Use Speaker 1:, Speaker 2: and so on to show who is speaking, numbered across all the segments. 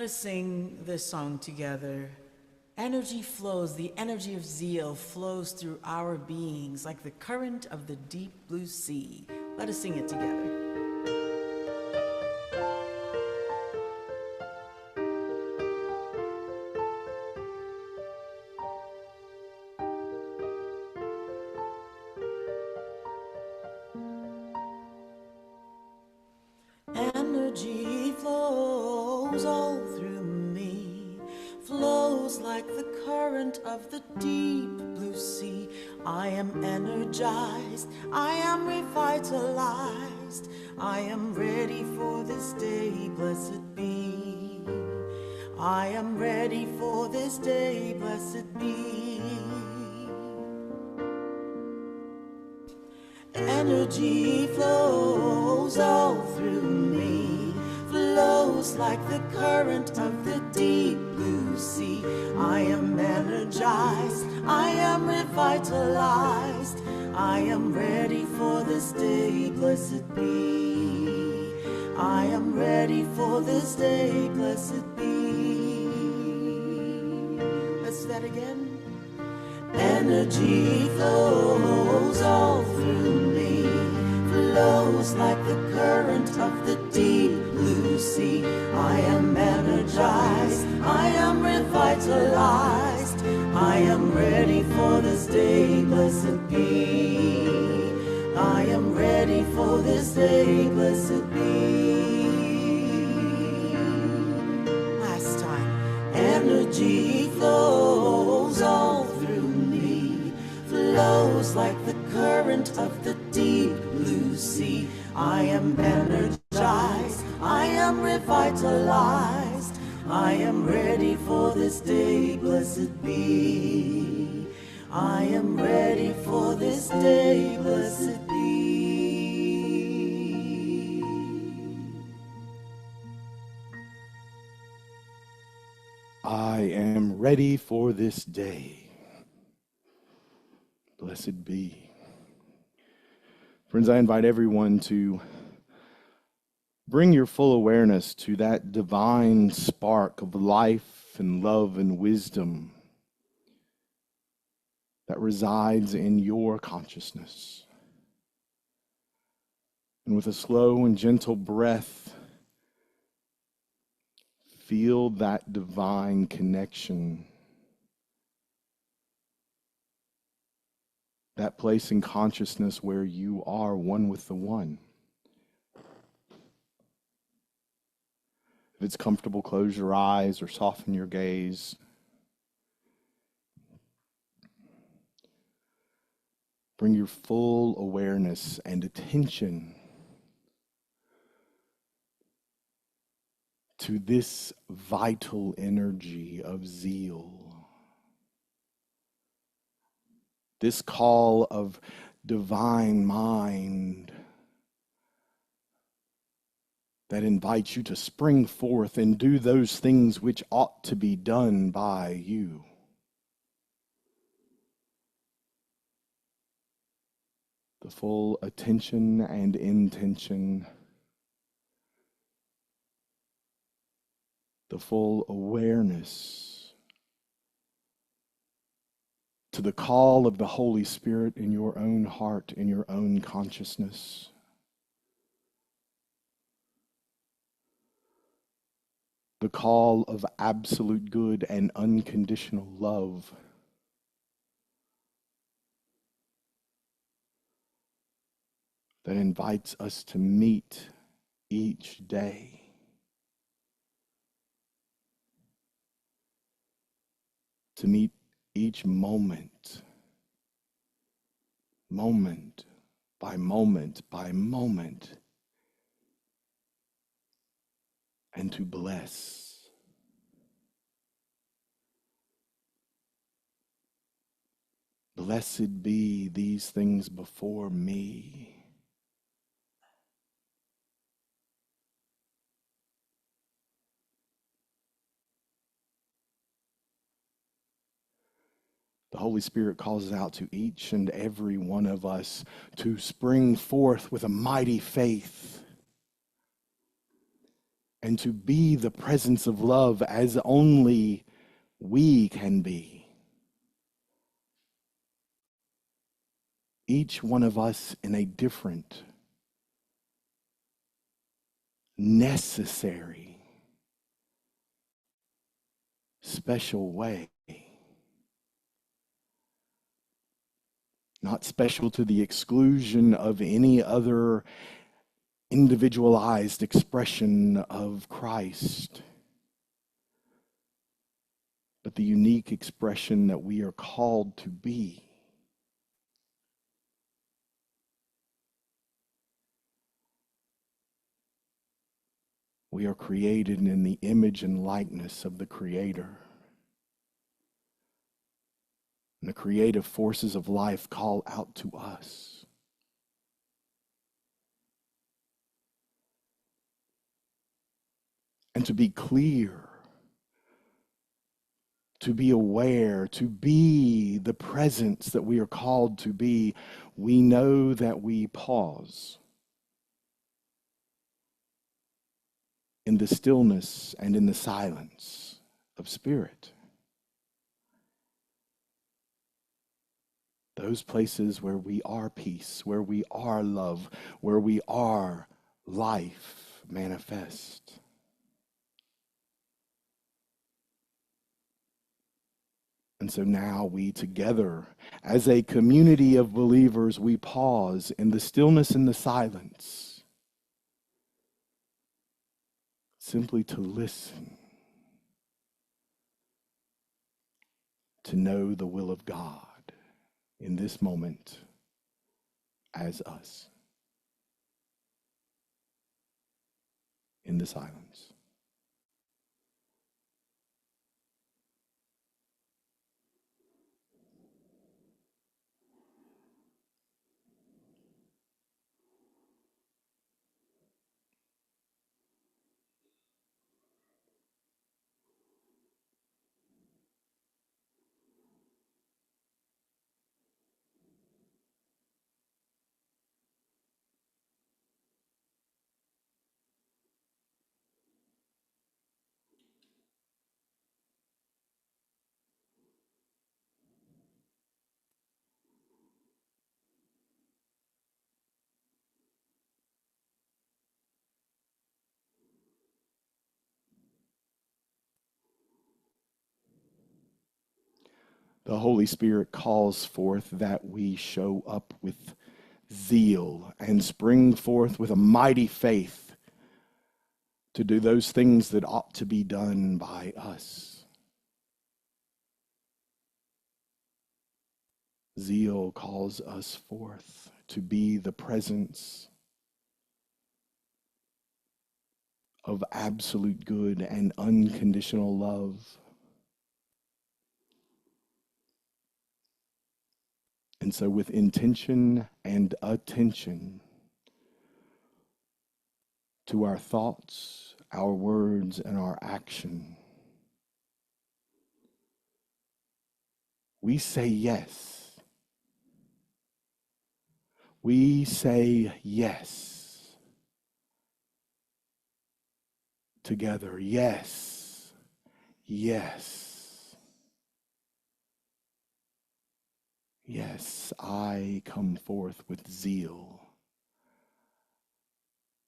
Speaker 1: us sing this song together. Energy flows, the energy of zeal flows through our beings like the current of the deep blue sea. Let us sing it together. Energy flows all through me, flows like the current of the deep blue sea. I am energized, I am revitalized, I am ready for this day, blessed be. I am ready for this day, blessed be. Energy flows all through me, flows like the current of the deep blue sea. I am energized, I am revitalized, I am ready for this day, blessed be. I am ready for this day, blessed be. Let's do that again. Energy flows all through me, flows like the current of the deep blue sea. I am energized, I am revitalized, I am ready for this day, blessed be. I am ready for this day, blessed be. Last time. Energy flows all through me, flows like the current of the deep blue sea. I am energized, I am revitalized, I am ready for this day, blessed be. I am ready for this day, blessed be.
Speaker 2: I am ready for this day. Blessed be. Friends, I invite everyone to bring your full awareness to that divine spark of life and love and wisdom that resides in your consciousness. And with a slow and gentle breath, feel that divine connection, that place in consciousness where you are one with the one. If it's comfortable, close your eyes or soften your gaze. Bring your full awareness and attention to this vital energy of zeal, this call of divine mind that invites you to spring forth and do those things which ought to be done by you. The full attention and intention, the full awareness to the call of the Holy Spirit in your own heart, in your own consciousness. The call of absolute good and unconditional love. That invites us to meet each day. To meet each moment, moment by moment by moment, and to bless. Blessed be these things before me. The Holy Spirit calls out to each and every one of us to spring forth with a mighty faith and to be the presence of love as only we can be. Each one of us in a different, necessary, special way. Not special to the exclusion of any other individualized expression of Christ, but the unique expression that we are called to be. We are created in the image and likeness of the Creator. And the creative forces of life call out to us. And to be clear, to be aware, to be the presence that we are called to be, we know that we pause in the stillness and in the silence of spirit. Those places where we are peace, where we are love, where we are life manifest. And so now we together, as a community of believers, we pause in the stillness and the silence, simply to listen, to know the will of God in this moment as us, in the silence. The Holy Spirit calls forth that we show up with zeal and spring forth with a mighty faith to do those things that ought to be done by us. Zeal calls us forth to be the presence of absolute good and unconditional love. And so with intention and attention to our thoughts, our words, and our action, we say yes. We say yes. Together, yes, yes. Yes, I come forth with zeal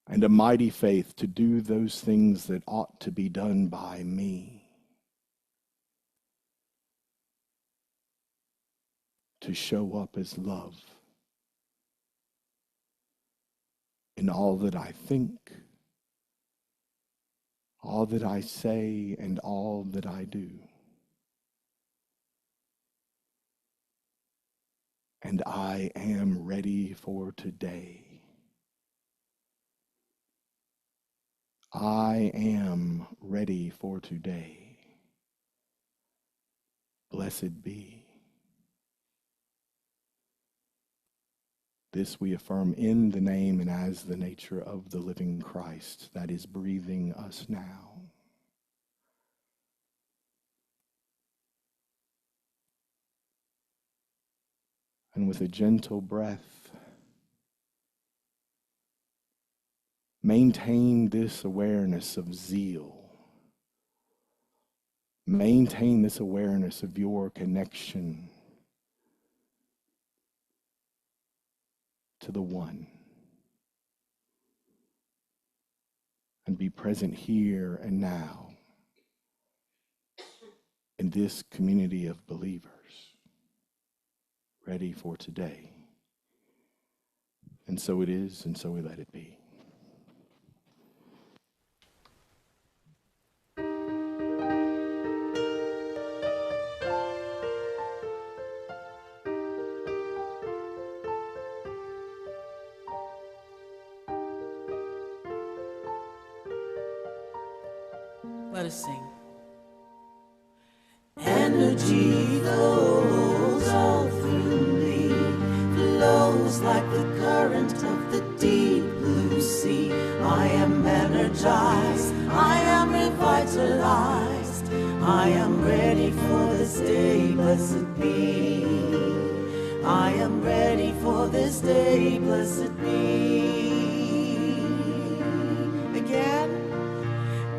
Speaker 2: and a mighty faith to do those things that ought to be done by me, to show up as love in all that I think, all that I say, and all that I do. And I am ready for today. I am ready for today. Blessed be. This we affirm in the name and as the nature of the living Christ that is breathing us now. And with a gentle breath, Maintain this awareness of zeal. Maintain this awareness of your connection to the One. And be present here and now in this community of believers, ready for today. And so it is, and so we let it be.
Speaker 1: Let us sing. Energy flows all through me, flows like the current of the deep blue sea. I am energized, I am revitalized, I am ready for this day, blessed be. I am ready for this day, blessed be. Again.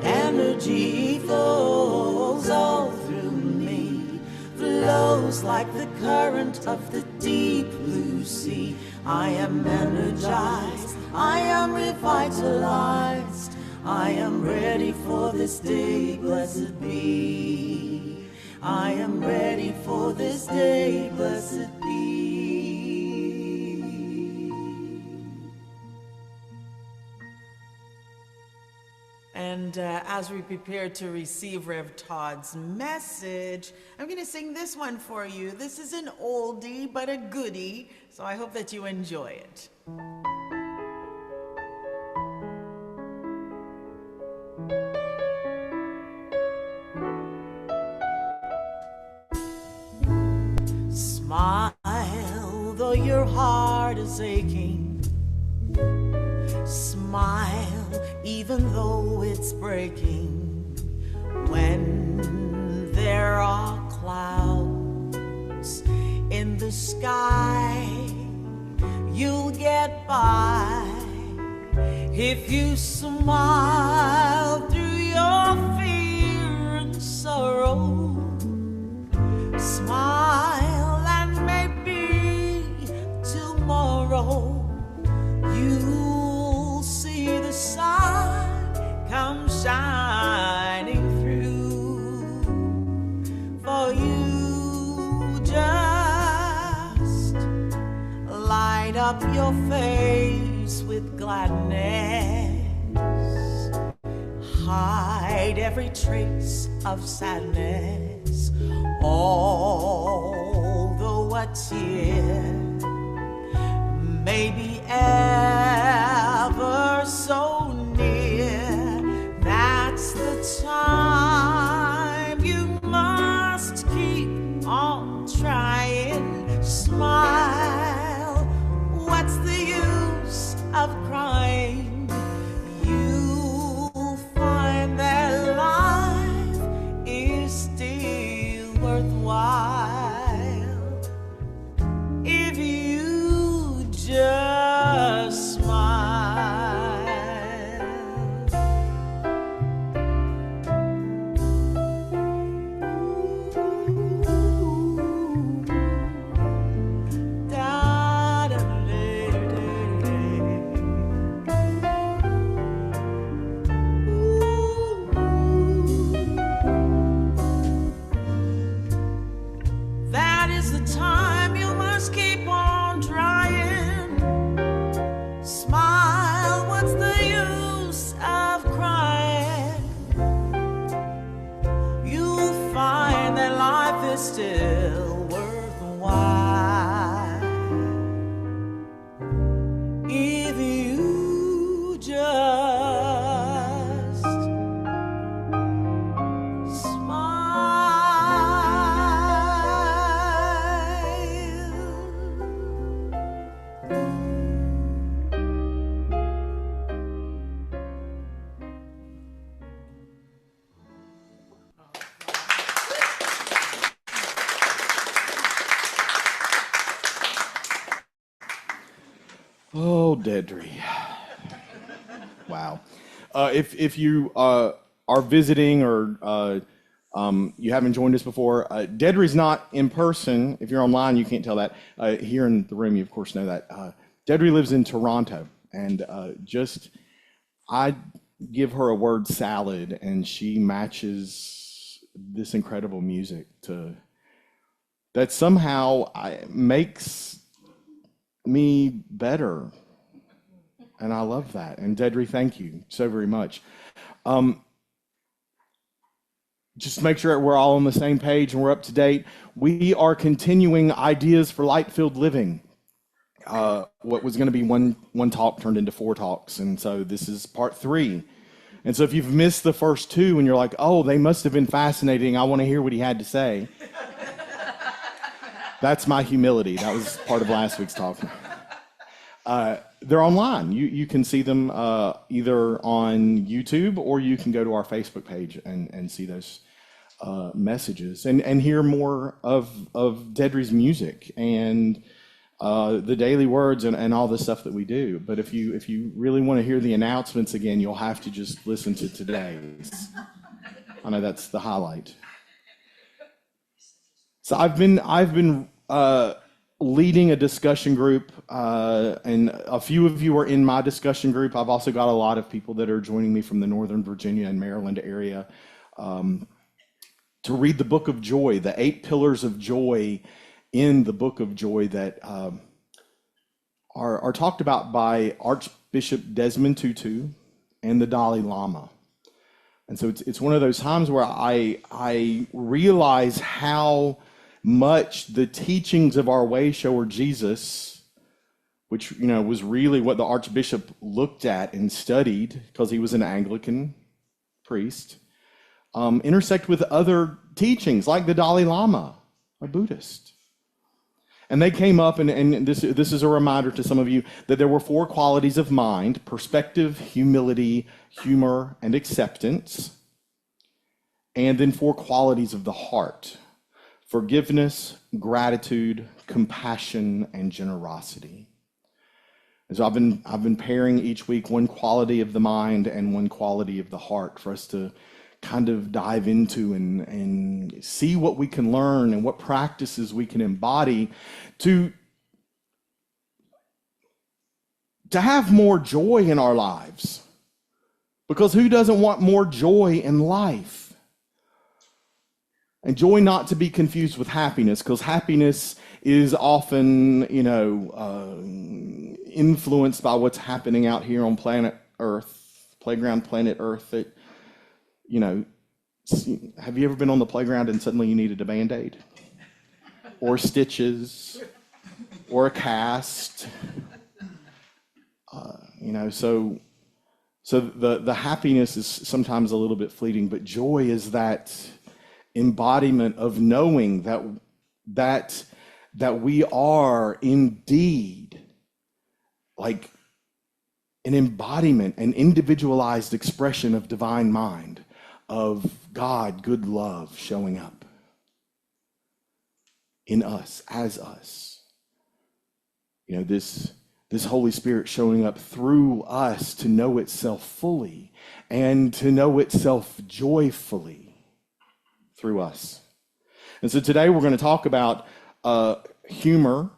Speaker 1: Energy flows all through me, flows like the current of the deep blue sea. I am energized, I am revitalized, I am ready for this day, blessed be. I am ready for this day, blessed be. And as we prepare to receive Rev Todd's message, I'm going to sing this one for you. This is an oldie, but a goodie, so I hope that you enjoy it. Smile, though your heart is aching. Smile, even though it's breaking. When there are clouds in the sky, you'll get by. If you smile through your fear and sorrow, smile and maybe tomorrow you'll see the sun come shining through for you. Just light up your face with gladness, hide every trace of sadness, although a tear may be ever so near. That's the time you must keep on trying. Smile, what's the use of crying? You'll find that life is still worthwhile if you just smile. That is the time you must keep on trying. Smile, what's the use of crying? You'll find that life is still worthwhile if you just
Speaker 2: Oh, Dedry. Wow. If you are visiting or you haven't joined us before, Dedry's not in person. If you're online, you can't tell that. Here in the room, you of course know that. Dedry lives in Toronto, and I give her a word salad, and she matches this incredible music that somehow makes me better. And I love that. And Dedry, thank you so very much. Just make sure we're all on the same page and we're up to date. We are continuing Ideas for Light-Filled Living. What was going to be one talk turned into 4 talks. And so this is part 3. And so if you've missed the first 2 and you're like, oh, they must have been fascinating, I want to hear what he had to say. That's my humility. That was part of last week's talk. They're online. You can see them either on YouTube, or you can go to our Facebook page and see those messages and hear more of Dedry's music and the daily words and all the stuff that we do. But if you really want to hear the announcements again, you'll have to just listen to today's. I know that's the highlight. So I've been leading a discussion group, and a few of you are in my discussion group. I've also got a lot of people that are joining me from the Northern Virginia and Maryland area to read the Book of Joy, the 8 pillars of joy in the Book of Joy that are talked about by Archbishop Desmond Tutu and the Dalai Lama. And so it's one of those times where I realize how much the teachings of our way shower Jesus, which was really what the Archbishop looked at and studied because he was an Anglican priest, intersect with other teachings like the Dalai Lama, a Buddhist. And they came up, and this is a reminder to some of you that there were 4 qualities of mind: perspective, humility, humor, and acceptance. And then 4 qualities of the heart: forgiveness, gratitude, compassion, and generosity. And so I've been pairing each week one quality of the mind and one quality of the heart for us to kind of dive into and see what we can learn and what practices we can embody to have more joy in our lives. Because who doesn't want more joy in life? And joy not to be confused with happiness, because happiness is often, influenced by what's happening out here on planet Earth, playground planet Earth. That, have you ever been on the playground and suddenly you needed a Band-Aid? Or stitches? Or a cast? So the happiness is sometimes a little bit fleeting, but joy is that embodiment of knowing that we are indeed like an embodiment, an individualized expression of divine mind, of God, good love showing up in us, as us. This Holy Spirit showing up through us to know itself fully and to know itself joyfully through us. And so today we're going to talk about humor,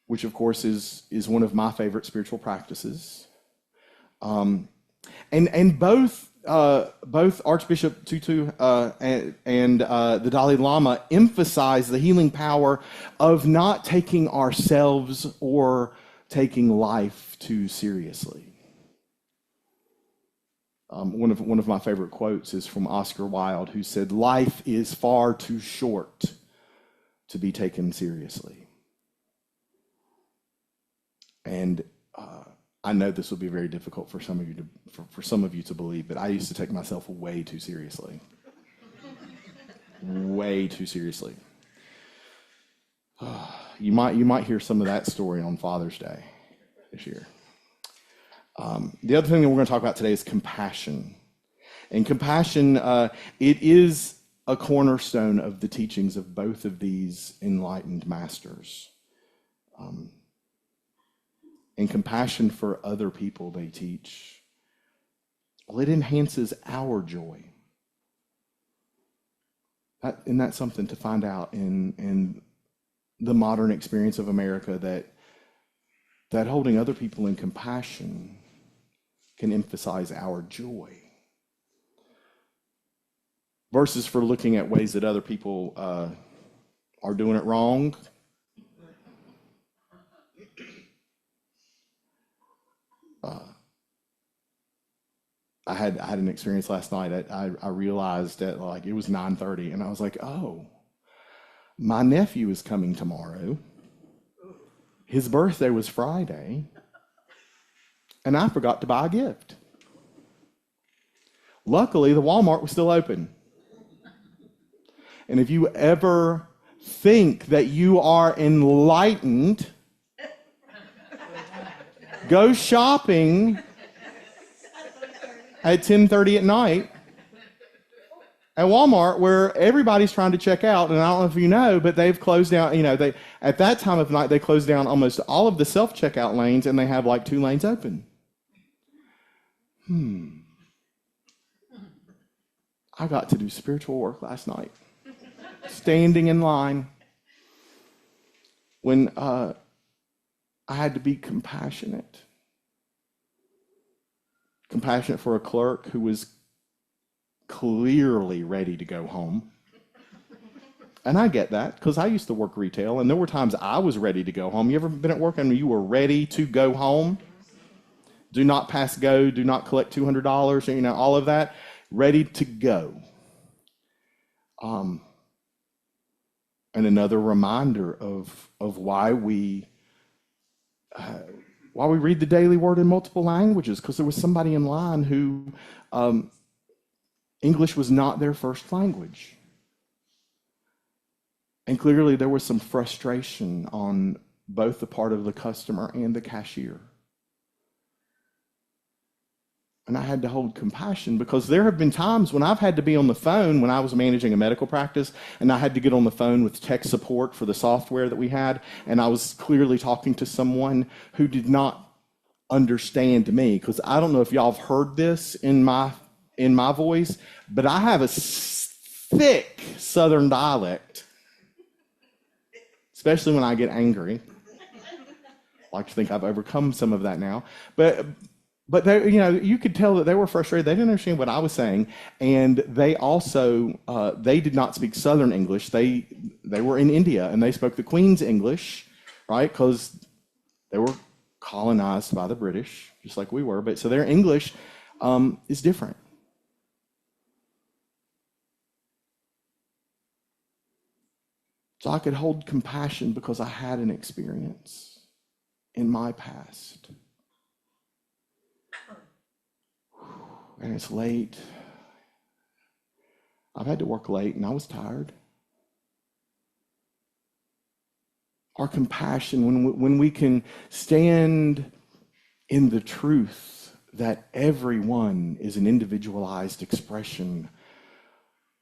Speaker 2: which of course is one of my favorite spiritual practices. And both Archbishop Tutu and the Dalai Lama emphasize the healing power of not taking ourselves or taking life too seriously. One of my favorite quotes is from Oscar Wilde, who said, "Life is far too short to be taken seriously." And I know this will be very difficult for some of you to believe, but I used to take myself way too seriously. Way too seriously. You might hear some of that story on Father's Day this year. The other thing that we're going to talk about today is compassion. And compassion, it is a cornerstone of the teachings of both of these enlightened masters. and compassion for other people they teach, well, it enhances our joy. And that's something to find out in the modern experience of America, that holding other people in compassion can emphasize our joy. Versus for looking at ways that other people are doing it wrong. I had an experience last night. I realized that like it was 9:30, and I was like, oh, my nephew is coming tomorrow. His birthday was Friday, and I forgot to buy a gift. Luckily, the Walmart was still open. And if you ever think that you are enlightened, go shopping at 10:30 at night at Walmart, where everybody's trying to check out. And I don't know if you know, but they've closed down, they at that time of night, they closed down almost all of the self-checkout lanes, and they have like 2 lanes open. I got to do spiritual work last night, standing in line, when I had to be compassionate for a clerk who was clearly ready to go home. And I get that, because I used to work retail, and there were times I was ready to go home. You ever been at work and you were ready to go home? Do not pass go, do not collect $200, all of that. Ready to go. And another reminder of why we read the daily word in multiple languages, because there was somebody in line who English was not their first language. And clearly there was some frustration on both the part of the customer and the cashier. And I had to hold compassion, because there have been times when I've had to be on the phone when I was managing a medical practice, and I had to get on the phone with tech support for the software that we had, and I was clearly talking to someone who did not understand me, because I don't know if y'all have heard this in my voice, but I have a thick Southern dialect, especially when I get angry. I like to think I've overcome some of that now, but they, you could tell that they were frustrated. They didn't understand what I was saying, and they also they did not speak Southern English. They were in India, and they spoke the Queen's English, right? Because they were colonized by the British, just like we were. But so their English is different. So I could hold compassion because I had an experience in my past. And it's late. I've had to work late, and I was tired. Our compassion, when we can stand in the truth that everyone is an individualized expression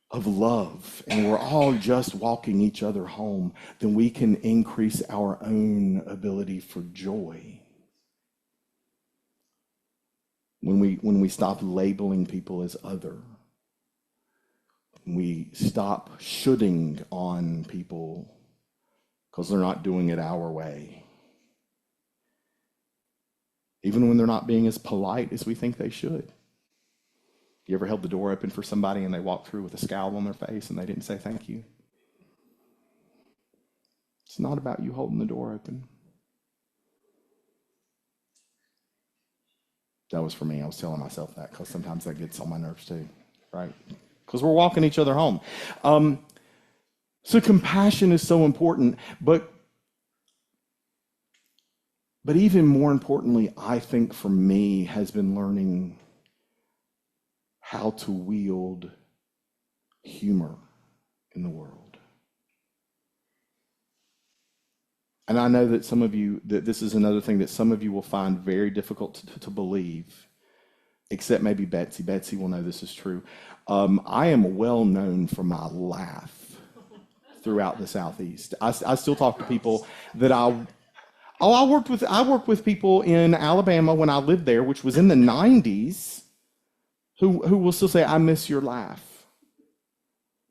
Speaker 2: of love, and we're all just walking each other home, then we can increase our own ability for joy. When we stop labeling people as other, we stop shoulding on people because they're not doing it our way, even when they're not being as polite as we think they should. You ever held the door open for somebody and they walked through with a scowl on their face and they didn't say thank you? It's not about you holding the door open. That was for me. I was telling myself that because sometimes that gets on my nerves too, right? Because we're walking each other home. So compassion is so important, but even more importantly, I think for me, has been learning how to wield humor in the world. And I know that some of you, that this is another thing that some of you will find very difficult to believe, except maybe Betsy. Betsy will know this is true. I am well known for my laugh throughout the Southeast. I still talk to people that I Oh, I worked with people in Alabama when I lived there, which was in the 90s, who will still say, "I miss your laugh,"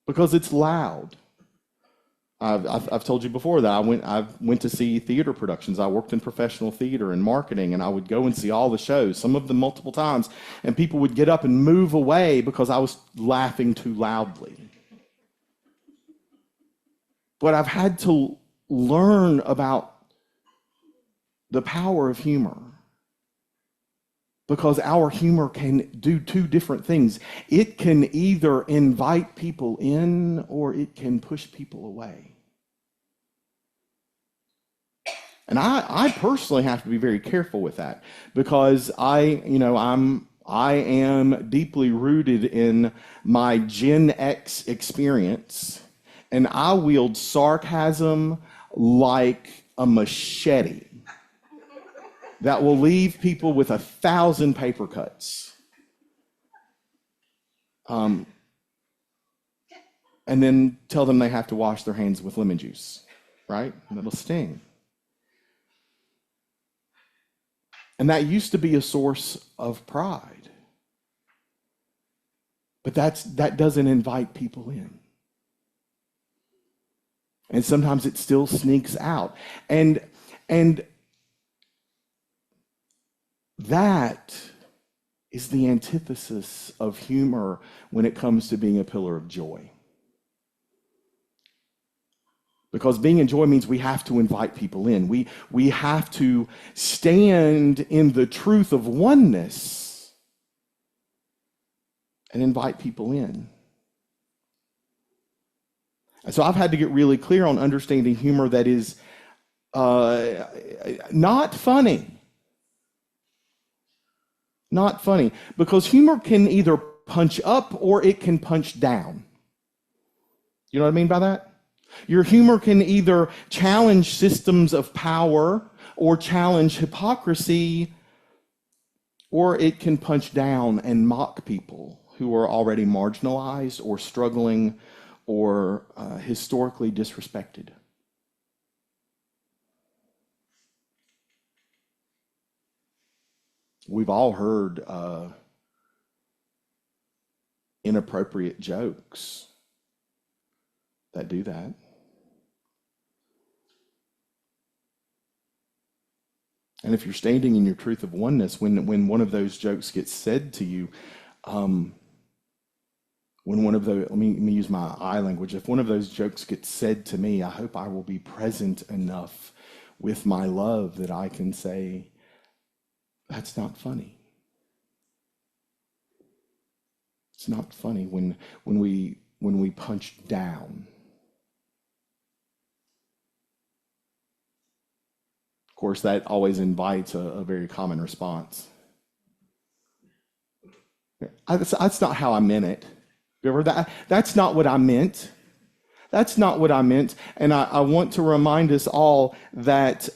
Speaker 2: because it's loud. I've told you before that I went to see theater productions. I worked in professional theater and marketing, and I would go and see all the shows, some of them multiple times, and people would get up and move away because I was laughing too loudly. But I've had to learn about the power of humor, because our humor can do two different things. It can either invite people in or it can push people away. And I personally have to be very careful with that, because I am deeply rooted in my Gen X experience, and I wield sarcasm like a machete that will leave people with 1,000 paper cuts. And then tell them they have to wash their hands with lemon juice, right? And it'll sting. And that used to be a source of pride. But that doesn't invite people in. And sometimes it still sneaks out. And that is the antithesis of humor when it comes to being a pillar of joy. Because being in joy means we have to invite people in. We have to stand in the truth of oneness and invite people in. And so I've had to get really clear on understanding humor that is not funny. Not funny. Because humor can either punch up or it can punch down. You know what I mean by that? Your humor can either challenge systems of power or challenge hypocrisy, or it can punch down and mock people who are already marginalized or struggling or historically disrespected. We've all heard inappropriate jokes that do that. And if you're standing in your truth of oneness, when one of those jokes gets said to you, when one of those, let me use my I language, if one of those jokes gets said to me, I hope I will be present enough with my love that I can say, that's not funny. It's not funny when we punch down. Of course, that always invites a very common response. That's not how I meant it. You ever that? That's not what I meant. That's not what I meant. And I want to remind us all that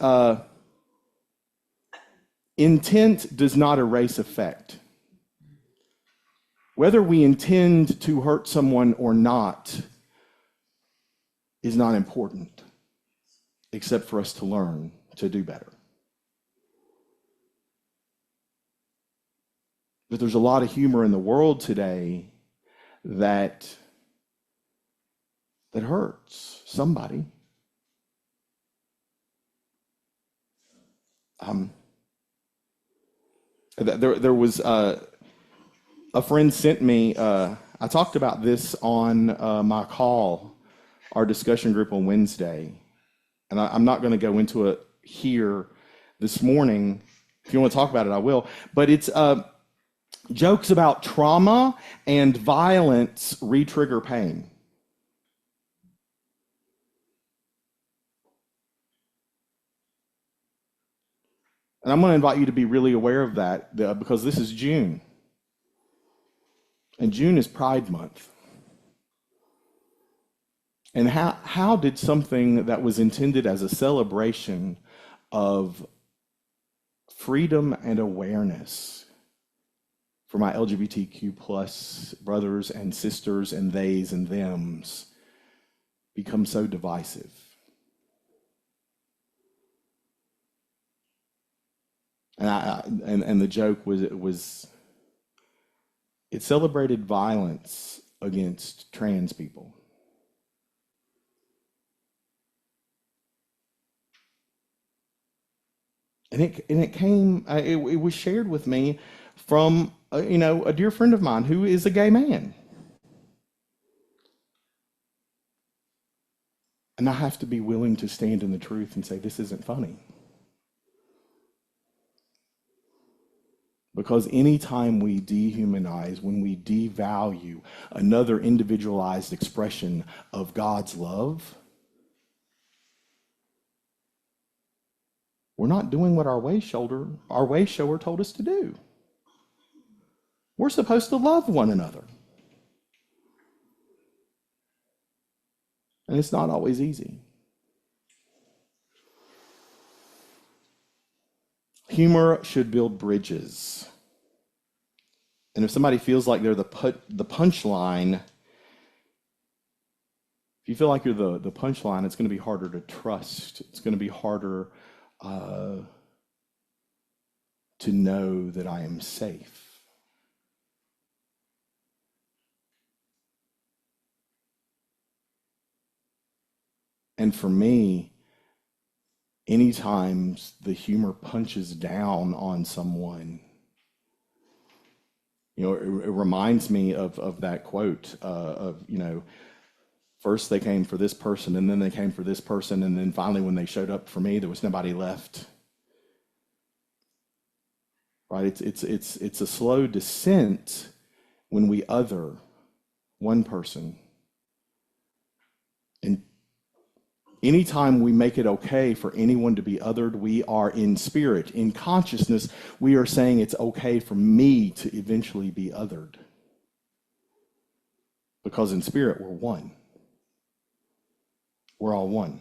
Speaker 2: intent does not erase effect. Whether we intend to hurt someone or not is not important, except for us to learn to do better. But there's a lot of humor in the world today that hurts somebody. There was a friend sent me. I talked about this on my call, our discussion group on Wednesday, and I'm not going to go into it here this morning. If you want to talk about it, I will. But it's jokes about trauma and violence re-trigger pain. And I'm going to invite you to be really aware of that because this is June. And June is Pride Month. And how did something that was intended as a celebration of freedom and awareness for my LGBTQ plus brothers and sisters and theys and thems become so divisive? And the joke was it celebrated violence against trans people. And it came, it was shared with me from, a dear friend of mine who is a gay man. And I have to be willing to stand in the truth and say, this isn't funny. Because anytime we dehumanize, when we devalue another individualized expression of God's love, we're not doing what our way shower told us to do. We're supposed to love one another. And it's not always easy. Humor should build bridges. And if somebody feels like they're the punchline, if you feel like you're the punchline, it's going to be harder to trust. It's going to be harder to know that I am safe. And for me, anytime the humor punches down on someone, it reminds me of that quote first they came for this person, and then they came for this person, and then finally when they showed up for me, there was nobody left. Right? It's a slow descent when we other one person. And anytime we make it okay for anyone to be othered, we are in spirit, in consciousness, we are saying it's okay for me to eventually be othered. Because in spirit, we're one. We're all one.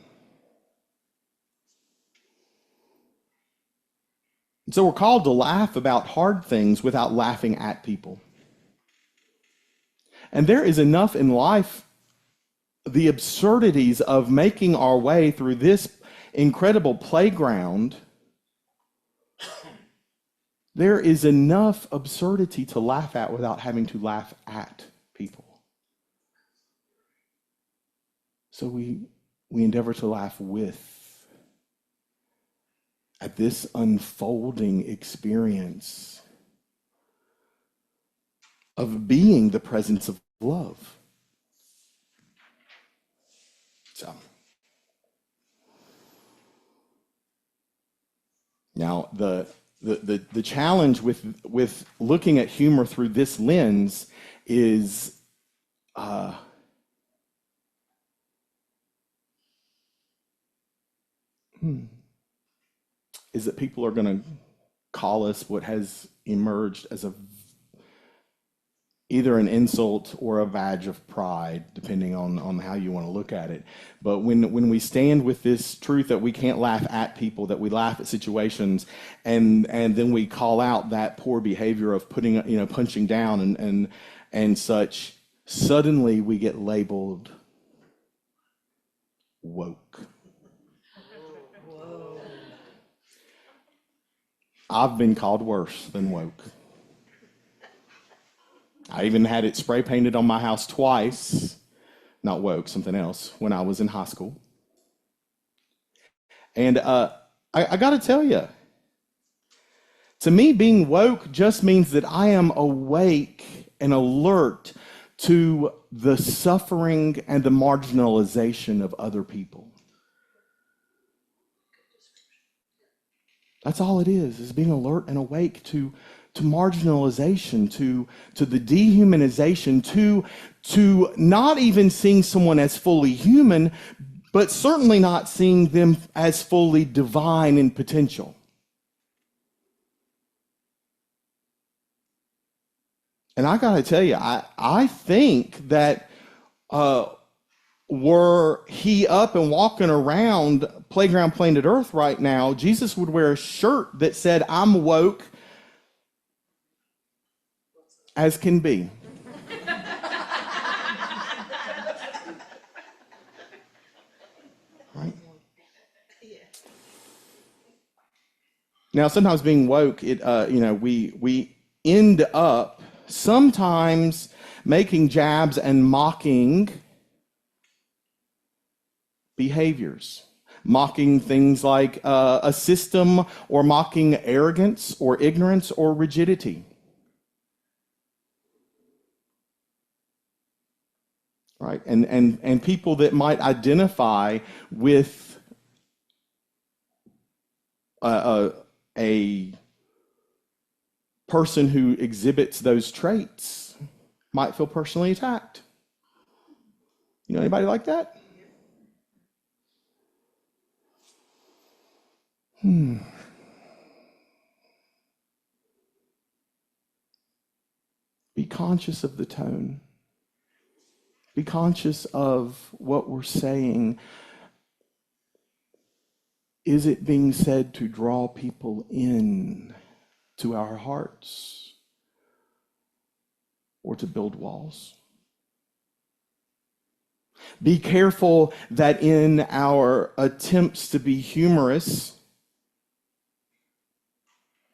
Speaker 2: And so we're called to laugh about hard things without laughing at people. And there is enough in life, the absurdities of making our way through this incredible playground. There is enough absurdity to laugh at without having to laugh at people. So we endeavor to laugh with at this unfolding experience of being the presence of love. So, now the challenge with looking at humor through this lens is that people are going to call us what has emerged as either an insult or a badge of pride, depending on how you want to look at it. But when we stand with this truth that we can't laugh at people, that we laugh at situations, and then we call out that poor behavior of punching down and such, suddenly we get labeled woke. I've been called worse than woke. I even had it spray painted on my house twice, not woke, something else, when I was in high school. And I got to tell you, to me, being woke just means that I am awake and alert to the suffering and the marginalization of other people. That's all it is being alert and awake to marginalization, to the dehumanization, to not even seeing someone as fully human, but certainly not seeing them as fully divine in potential. And I got to tell you, I think that were he up and walking around Playground Planet Earth right now, Jesus would wear a shirt that said, "I'm woke as can be." Right? Now, sometimes being woke, we end up sometimes making jabs and mocking behaviors, mocking things like a system, or mocking arrogance or ignorance or rigidity. Right? And people that might identify with a person who exhibits those traits might feel personally attacked. You know anybody like that? Be conscious of the tone. Be conscious of what we're saying. Is it being said to draw people in to our hearts, or to build walls? Be careful that in our attempts to be humorous,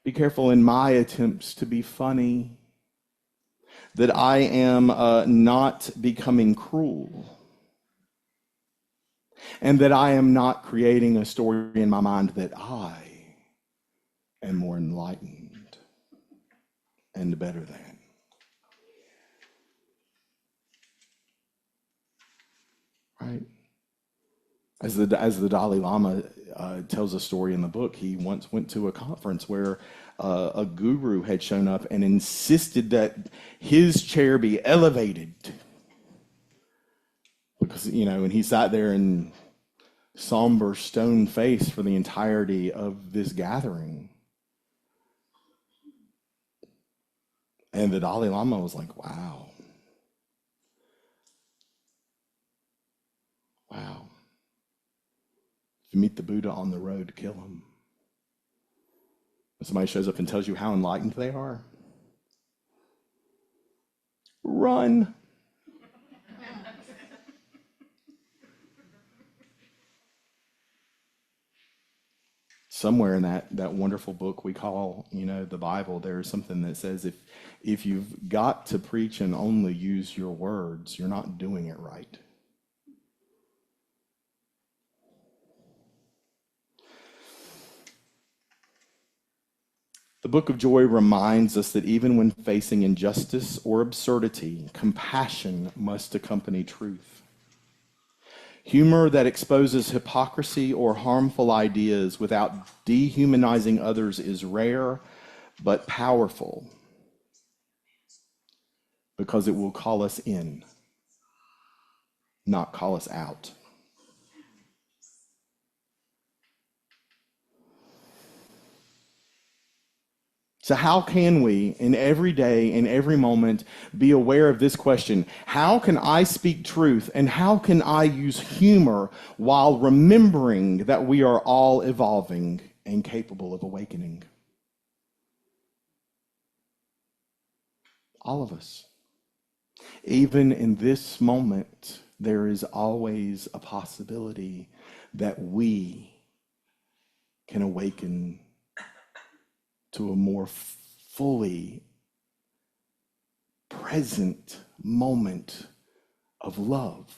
Speaker 2: be careful in my attempts to be funny, that I am not becoming cruel, and that I am not creating a story in my mind that I am more enlightened and better than. Right? As the Dalai Lama tells a story in the book, he once went to a conference where a guru had shown up and insisted that his chair be elevated. Because, and he sat there in somber stone face for the entirety of this gathering. And the Dalai Lama was like, wow. Wow. If you meet the Buddha on the road, kill him. If somebody shows up and tells you how enlightened they are, run. Somewhere in that wonderful book we call, the Bible, there's something that says if you've got to preach and only use your words, you're not doing it right. The Book of Joy reminds us that even when facing injustice or absurdity, compassion must accompany truth. Humor that exposes hypocrisy or harmful ideas without dehumanizing others is rare but powerful, because it will call us in, not call us out. So how can we, in every day, in every moment, be aware of this question? How can I speak truth, and how can I use humor while remembering that we are all evolving and capable of awakening? All of us. Even in this moment, there is always a possibility that we can awaken to a more fully present moment of love.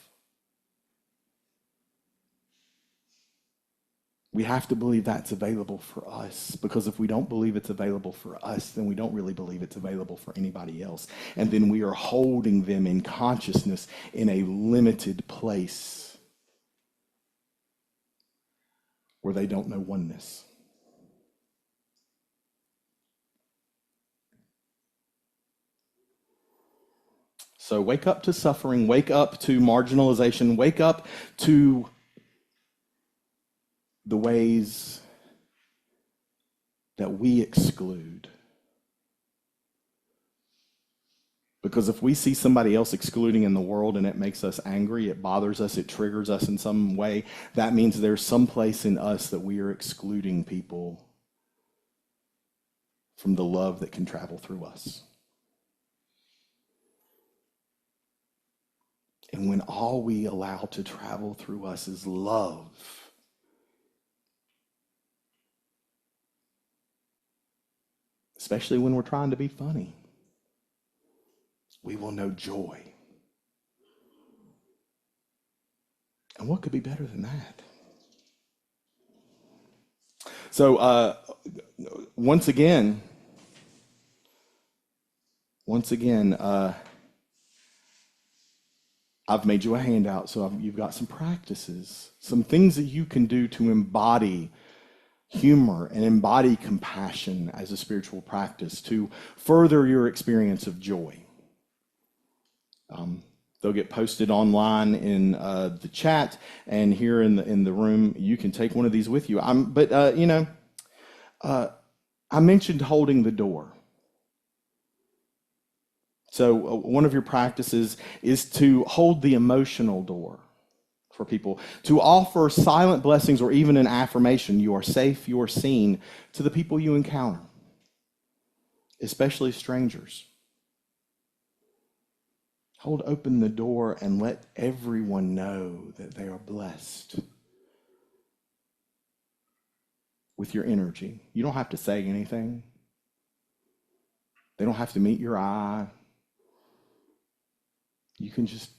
Speaker 2: We have to believe that's available for us, because if we don't believe it's available for us, then we don't really believe it's available for anybody else. And then we are holding them in consciousness in a limited place where they don't know oneness. So wake up to suffering, wake up to marginalization, wake up to the ways that we exclude. Because if we see somebody else excluding in the world and it makes us angry, it bothers us, it triggers us in some way, that means there's some place in us that we are excluding people from the love that can travel through us. And when all we allow to travel through us is love, especially when we're trying to be funny. We will know joy. And what could be better than that? So once again, I've made you a handout, so you've got some practices, some things that you can do to embody humor and embody compassion as a spiritual practice to further your experience of joy. They'll get posted online in the chat, and here in the room, you can take one of these with you. I mentioned holding the door. So one of your practices is to hold the emotional door for people, to offer silent blessings or even an affirmation. You are safe, you are seen, to the people you encounter, especially strangers. Hold open the door and let everyone know that they are blessed with your energy. You don't have to say anything. They don't have to meet your eye. You can just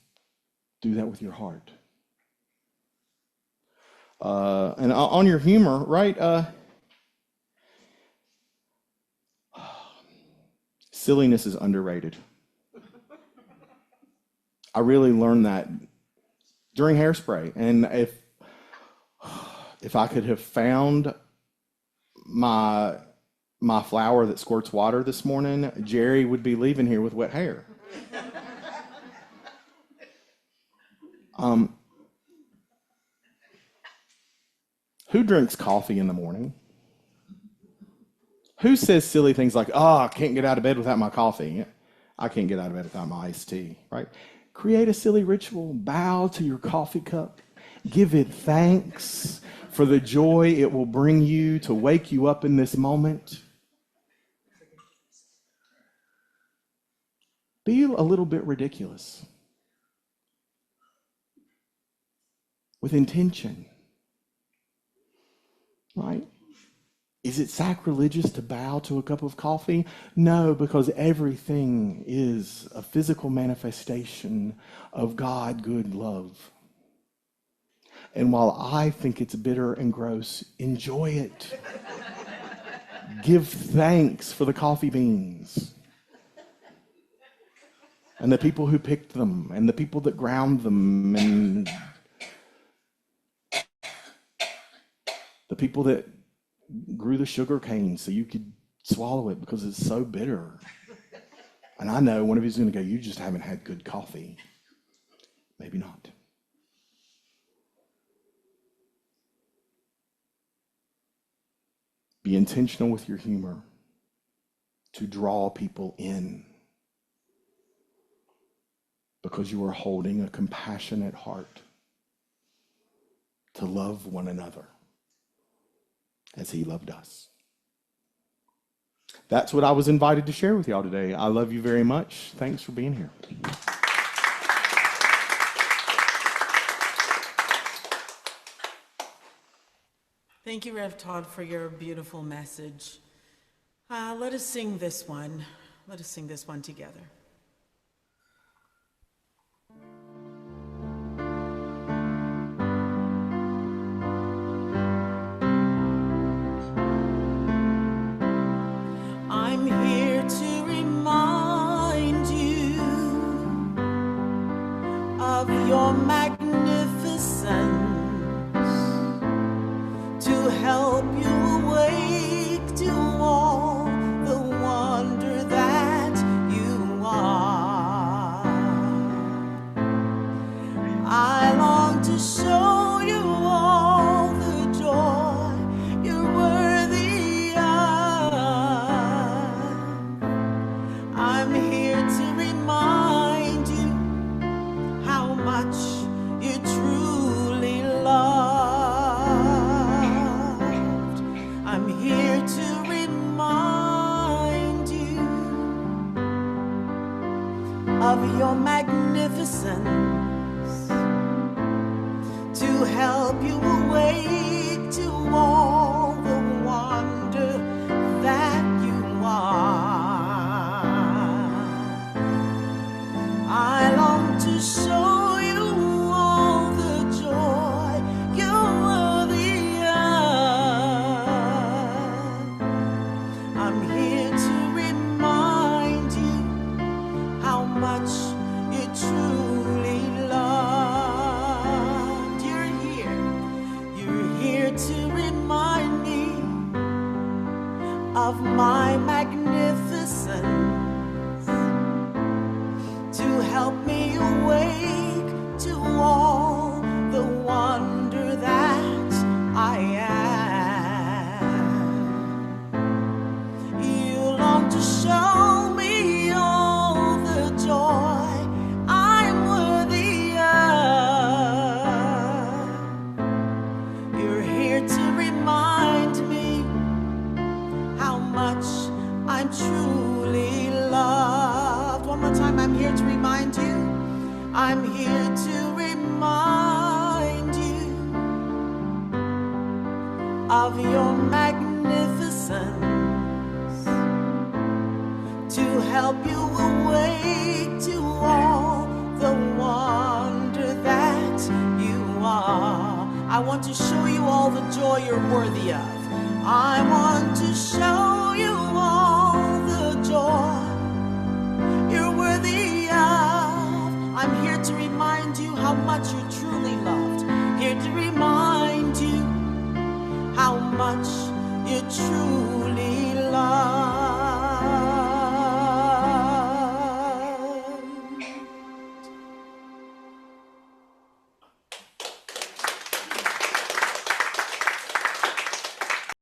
Speaker 2: do that with your heart. And on your humor, right? Silliness is underrated. I really learned that during Hairspray. And if I could have found my flower that squirts water this morning, Jerry would be leaving here with wet hair. Who drinks coffee in the morning? Who says silly things like, oh, I can't get out of bed without my coffee. I can't get out of bed without my iced tea, right? Create a silly ritual. Bow to your coffee cup. Give it thanks for the joy it will bring you to wake you up in this moment. Be a little bit ridiculous. With intention. Right? Is it sacrilegious to bow to a cup of coffee? No, because everything is a physical manifestation of God, good love. And while I think it's bitter and gross, enjoy it. Give thanks for the coffee beans. And the people who picked them, and the people that ground them, and the people that grew the sugar cane so you could swallow it because it's so bitter. And I know one of you's going to go, you just haven't had good coffee. Maybe not. Be intentional with your humor to draw people in because you are holding a compassionate heart to love one another as he loved us. That's what I was invited to share with y'all today. I love you very much. Thanks for being here.
Speaker 1: Thank you, Rev Todd, for your beautiful message. Let us sing this one. Let us sing this one together. I'm here to remind you of your magnificence, to help you awake to all the wonder that you are. I long to show you all the joy you're worthy of. I'm here to remind you how much you truly loved. I'm here to remind you of your magnificence, to help you awake to all the wonder that you are. to remind you of your magnificence.